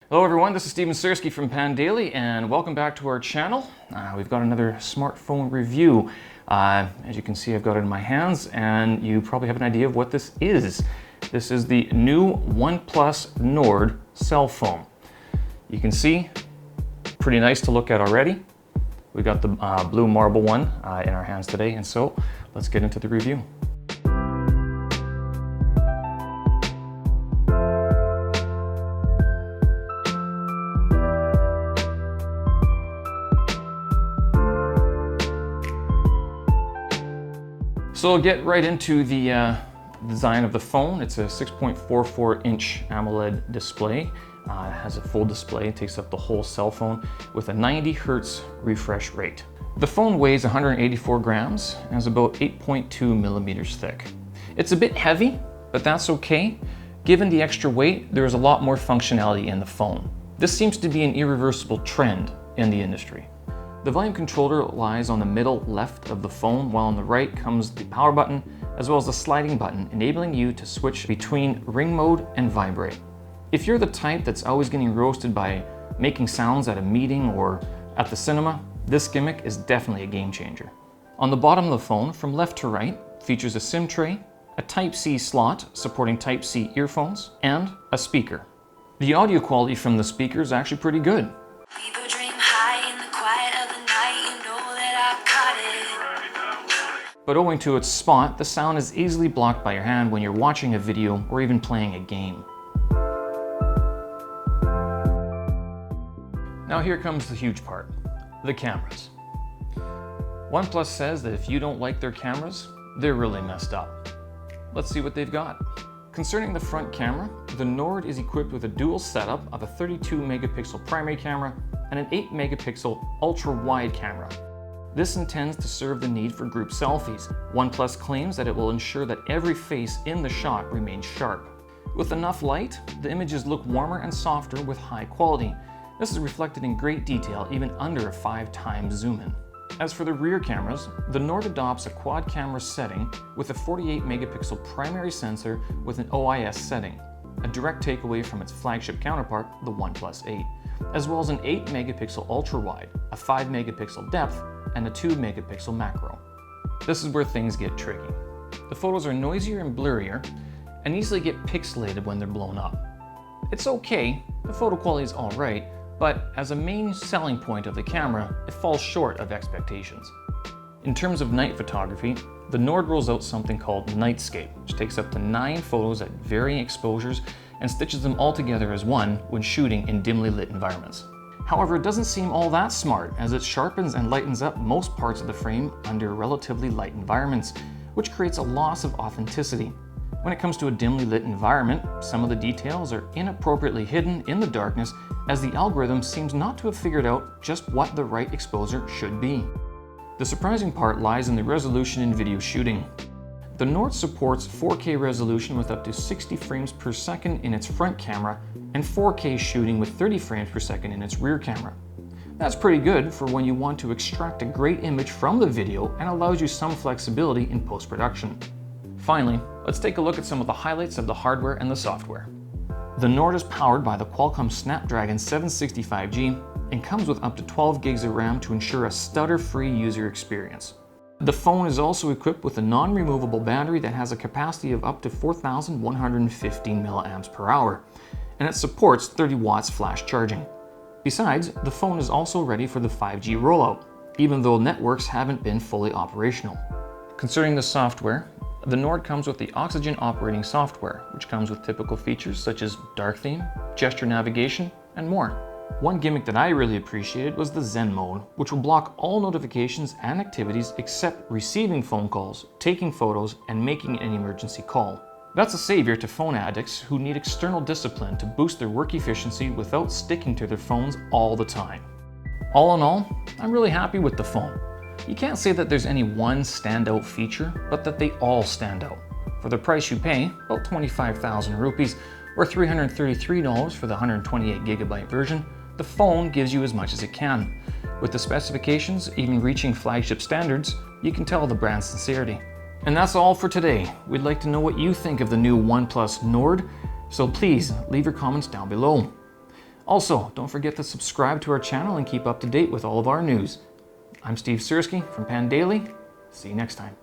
Hello everyone, this is Steven Sersky from Pan Daily and welcome back to our channel. We've got another smartphone review. As you can see, I've got it in my hands and you probably have an idea of what this is. This is the new Oneplus Nord cell phone. You can see, pretty nice to look at already. We got the blue marble one in our hands today, and so let's get into the review. So I'll get right into the design of the phone. It's a 6.44-inch AMOLED display. It has a full display, it takes up the whole cell phone with a 90 Hz refresh rate. The phone weighs 184 grams and is about 8.2 millimeters thick. It's a bit heavy, but that's okay. Given the extra weight, there is a lot more functionality in the phone. This seems to be an irreversible trend in the industry. The volume controller lies on the middle left of the phone, while on the right comes the power button, as well as the sliding button, enabling you to switch between ring mode and vibrate. If you're the type that's always getting roasted by making sounds at a meeting or at the cinema, this gimmick is definitely a game changer. On the bottom of the phone, from left to right, features a SIM tray, a Type-C slot supporting Type-C earphones, and a speaker. The audio quality from the speaker is actually pretty good. But owing to its spot, the sound is easily blocked by your hand when you're watching a video or even playing a game. Now here comes the huge part, the cameras. OnePlus says that if you don't like their cameras, they're really messed up. Let's see what they've got. Concerning the front camera, the Nord is equipped with a dual setup of a 32 megapixel primary camera and an 8 megapixel ultra-wide camera. This intends to serve the need for group selfies. OnePlus claims that it will ensure that every face in the shot remains sharp. With enough light, the images look warmer and softer with high quality. This is reflected in great detail even under a 5x zoom in. As for the rear cameras, the Nord adopts a quad camera setting with a 48 megapixel primary sensor with an OIS setting, a direct takeaway from its flagship counterpart, the OnePlus 8, as well as an 8 megapixel ultra-wide, a 5 megapixel depth, and a 2 megapixel macro. This is where things get tricky. The photos are noisier and blurrier and easily get pixelated when they're blown up. It's okay, the photo quality is alright, but as a main selling point of the camera, it falls short of expectations. In terms of night photography, the Nord rolls out something called Nightscape, which takes up to 9 photos at varying exposures and stitches them all together as one when shooting in dimly lit environments. However, it doesn't seem all that smart, as it sharpens and lightens up most parts of the frame under relatively light environments, which creates a loss of authenticity. When it comes to a dimly lit environment, some of the details are inappropriately hidden in the darkness, as the algorithm seems not to have figured out just what the right exposure should be. The surprising part lies in the resolution in video shooting. The Nord supports 4K resolution with up to 60 frames per second in its front camera and 4K shooting with 30 frames per second in its rear camera. That's pretty good for when you want to extract a great image from the video and allows you some flexibility in post-production. Finally, let's take a look at some of the highlights of the hardware and the software. The Nord is powered by the Qualcomm Snapdragon 765G and comes with up to 12 gigs of RAM to ensure a stutter-free user experience. The phone is also equipped with a non-removable battery that has a capacity of up to 4,115 mAh, and it supports 30 watts flash charging. Besides, the phone is also ready for the 5G rollout, even though networks haven't been fully operational. Concerning the software, the Nord comes with the Oxygen operating software, which comes with typical features such as dark theme, gesture navigation, and more. One gimmick that I really appreciated was the Zen mode, which will block all notifications and activities except receiving phone calls, taking photos, and making an emergency call. That's a savior to phone addicts who need external discipline to boost their work efficiency without sticking to their phones all the time. All in all, I'm really happy with the phone. You can't say that there's any one standout feature, but that they all stand out. For the price you pay, about 25,000 rupees, or $333 for the 128GB version, the phone gives you as much as it can. With the specifications even reaching flagship standards, you can tell the brand's sincerity. And that's all for today. We'd like to know what you think of the new OnePlus Nord, so please leave your comments down below. Also, don't forget to subscribe to our channel and keep up to date with all of our news. I'm Steve Sersky from Pan Daily. See you next time.